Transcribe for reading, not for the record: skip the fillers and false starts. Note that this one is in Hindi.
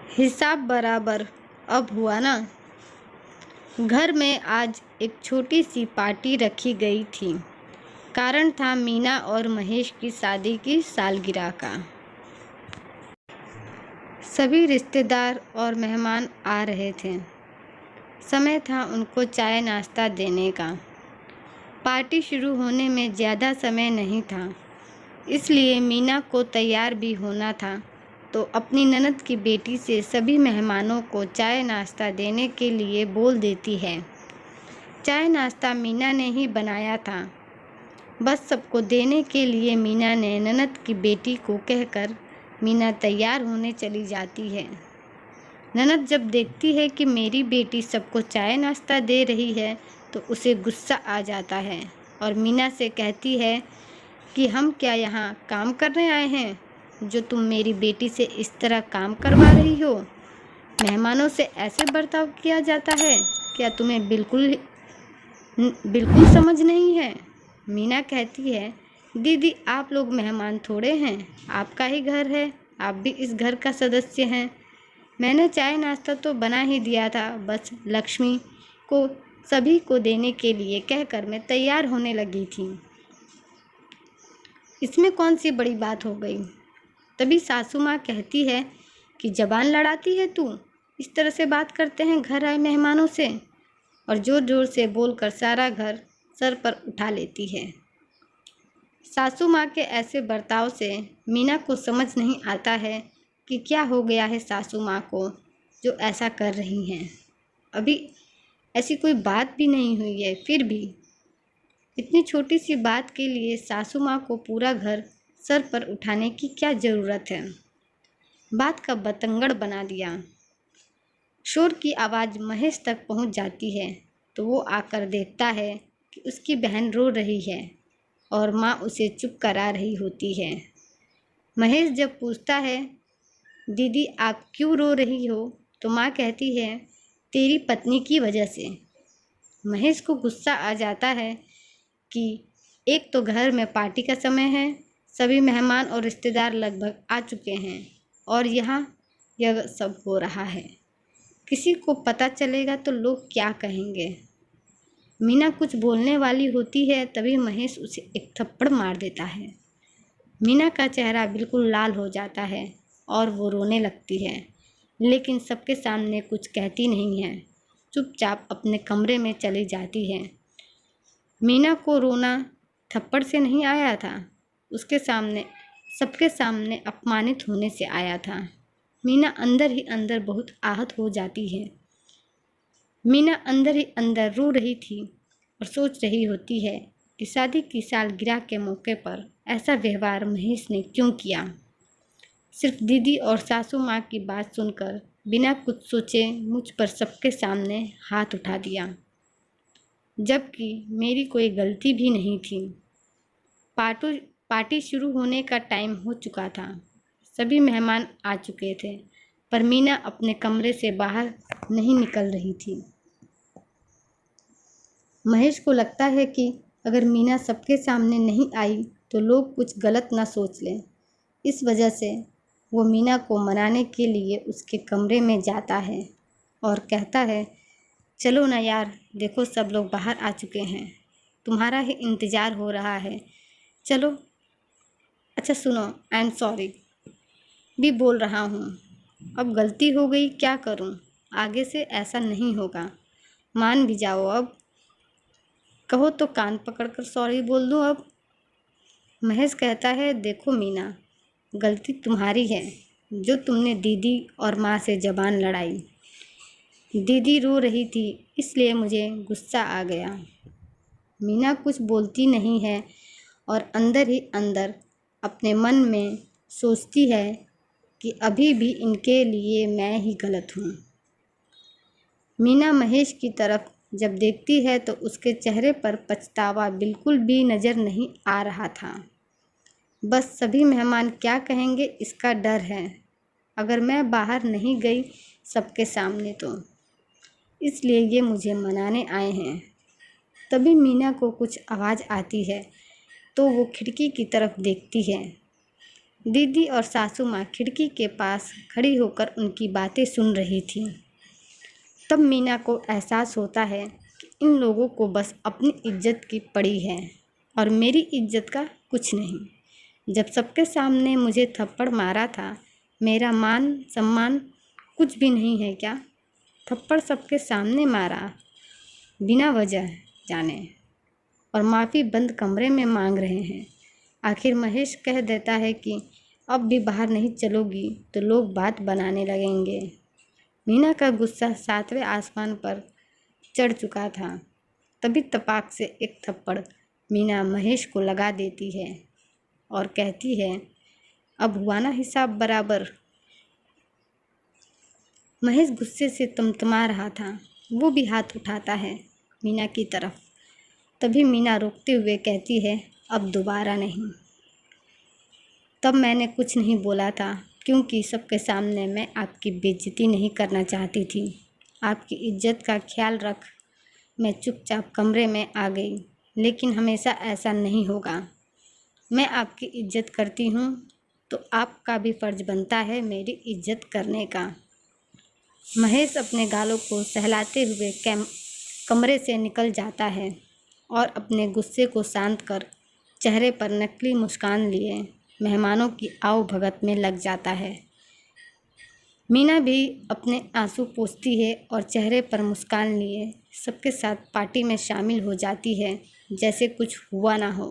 हिसाब बराबर अब हुआ ना। घर में आज एक छोटी सी पार्टी रखी गई थी। कारण था मीना और महेश की शादी की सालगिरह का। सभी रिश्तेदार और मेहमान आ रहे थे। समय था उनको चाय नाश्ता देने का। पार्टी शुरू होने में ज़्यादा समय नहीं था, इसलिए मीना को तैयार भी होना था, तो अपनी ननद की बेटी से सभी मेहमानों को चाय नाश्ता देने के लिए बोल देती है। चाय नाश्ता मीना ने ही बनाया था। बस सबको देने के लिए मीना ने ननद की बेटी को कहकर मीना तैयार होने चली जाती है। ननद जब देखती है कि मेरी बेटी सबको चाय नाश्ता दे रही है तो उसे गुस्सा आ जाता है और मीना से कहती है कि हम क्या यहाँ काम करने आए हैं जो तुम मेरी बेटी से इस तरह काम करवा रही हो। मेहमानों से ऐसे बर्ताव किया जाता है, क्या तुम्हें बिल्कुल समझ नहीं है। मीना कहती है, दीदी आप लोग मेहमान थोड़े हैं, आपका ही घर है, आप भी इस घर का सदस्य हैं। मैंने चाय नाश्ता तो बना ही दिया था, बस लक्ष्मी को सभी को देने के लिए कहकर मैं तैयार होने लगी थी। इसमें कौन सी बड़ी बात हो गई। तभी सासू माँ कहती है कि जबान लड़ाती है तू, इस तरह से बात करते हैं घर आए मेहमानों से, और ज़ोर ज़ोर से बोलकर सारा घर सर पर उठा लेती है। सासू माँ के ऐसे बर्ताव से मीना को समझ नहीं आता है कि क्या हो गया है सासू माँ को जो ऐसा कर रही हैं। अभी ऐसी कोई बात भी नहीं हुई है, फिर भी इतनी छोटी सी बात के लिए सासू माँ को पूरा घर सर पर उठाने की क्या ज़रूरत है। बात का बतंगड़ बना दिया। शोर की आवाज़ महेश तक पहुँच जाती है तो वो आकर देखता है कि उसकी बहन रो रही है और माँ उसे चुप करा रही होती है। महेश जब पूछता है, दीदी आप क्यों रो रही हो, तो माँ कहती है, तेरी पत्नी की वजह से। महेश को गुस्सा आ जाता है कि एक तो घर में पार्टी का समय है, सभी मेहमान और रिश्तेदार लगभग आ चुके हैं और यहाँ यह सब हो रहा है। किसी को पता चलेगा तो लोग क्या कहेंगे। मीना कुछ बोलने वाली होती है तभी महेश उसे एक थप्पड़ मार देता है। मीना का चेहरा बिल्कुल लाल हो जाता है और वो रोने लगती है, लेकिन सबके सामने कुछ कहती नहीं है, चुपचाप अपने कमरे में चली जाती है। मीना को रोना थप्पड़ से नहीं आया था, उसके सामने सबके सामने अपमानित होने से आया था। मीना अंदर ही अंदर बहुत आहत हो जाती है। मीना अंदर ही अंदर रो रही थी और सोच रही होती है कि शादी की सालगिरह के मौके पर ऐसा व्यवहार महेश ने क्यों किया। सिर्फ दीदी और सासू माँ की बात सुनकर बिना कुछ सोचे मुझ पर सबके सामने हाथ उठा दिया, जबकि मेरी कोई गलती भी नहीं थी। पार्टी शुरू होने का टाइम हो चुका था। सभी मेहमान आ चुके थे, पर मीना अपने कमरे से बाहर नहीं निकल रही थी। महेश को लगता है कि अगर मीना सबके सामने नहीं आई तो लोग कुछ गलत ना सोच लें। इस वजह से वो मीना को मनाने के लिए उसके कमरे में जाता है और कहता है, चलो ना यार, देखो सब लोग बाहर आ चुके हैं, तुम्हारा ही इंतज़ार हो रहा है, चलो। अच्छा सुनो, आई एम सॉरी भी बोल रहा हूँ, अब गलती हो गई, क्या करूँ, आगे से ऐसा नहीं होगा, मान भी जाओ, अब कहो तो कान पकड़कर सॉरी बोल दूँ अब। महेश कहता है, देखो मीना, गलती तुम्हारी है जो तुमने दीदी और माँ से ज़बान लड़ाई। दीदी रो रही थी इसलिए मुझे गुस्सा आ गया। मीना कुछ बोलती नहीं है और अंदर ही अंदर अपने मन में सोचती है कि अभी भी इनके लिए मैं ही गलत हूँ। मीना महेश की तरफ जब देखती है तो उसके चेहरे पर पछतावा बिल्कुल भी नज़र नहीं आ रहा था। बस सभी मेहमान क्या कहेंगे इसका डर है, अगर मैं बाहर नहीं गई सबके सामने तो, इसलिए ये मुझे मनाने आए हैं। तभी मीना को कुछ आवाज़ आती है तो वो खिड़की की तरफ देखती है। दीदी और सासू माँ खिड़की के पास खड़ी होकर उनकी बातें सुन रही थी। तब मीना को एहसास होता है कि इन लोगों को बस अपनी इज्जत की पड़ी है और मेरी इज्जत का कुछ नहीं। जब सबके सामने मुझे थप्पड़ मारा था, मेरा मान सम्मान कुछ भी नहीं है क्या? थप्पड़ सबके सामने मारा बिना वजह जाने, और माफ़ी बंद कमरे में मांग रहे हैं। आखिर महेश कह देता है कि अब भी बाहर नहीं चलोगी तो लोग बात बनाने लगेंगे। मीना का गुस्सा 7वें आसमान पर चढ़ चुका था। तभी तपाक से एक थप्पड़ मीना महेश को लगा देती है और कहती है, अब हुआ ना हिसाब बराबर। महेश गुस्से से तमतमा रहा था। वो भी हाथ उठाता है मीना की तरफ। तभी मीना रोकते हुए कहती है, अब दोबारा नहीं। तब मैंने कुछ नहीं बोला था क्योंकि सबके सामने मैं आपकी बेइज्जती नहीं करना चाहती थी। आपकी इज्जत का ख्याल रख मैं चुपचाप कमरे में आ गई, लेकिन हमेशा ऐसा नहीं होगा। मैं आपकी इज्जत करती हूँ तो आपका भी फ़र्ज़ बनता है मेरी इज्जत करने का। महेश अपने गालों को सहलाते हुए कमरे से निकल जाता है और अपने गुस्से को शांत कर चेहरे पर नकली मुस्कान लिए मेहमानों की आओ भगत में लग जाता है। मीना भी अपने आंसू पोंछती है और चेहरे पर मुस्कान लिए सबके साथ पार्टी में शामिल हो जाती है, जैसे कुछ हुआ ना हो।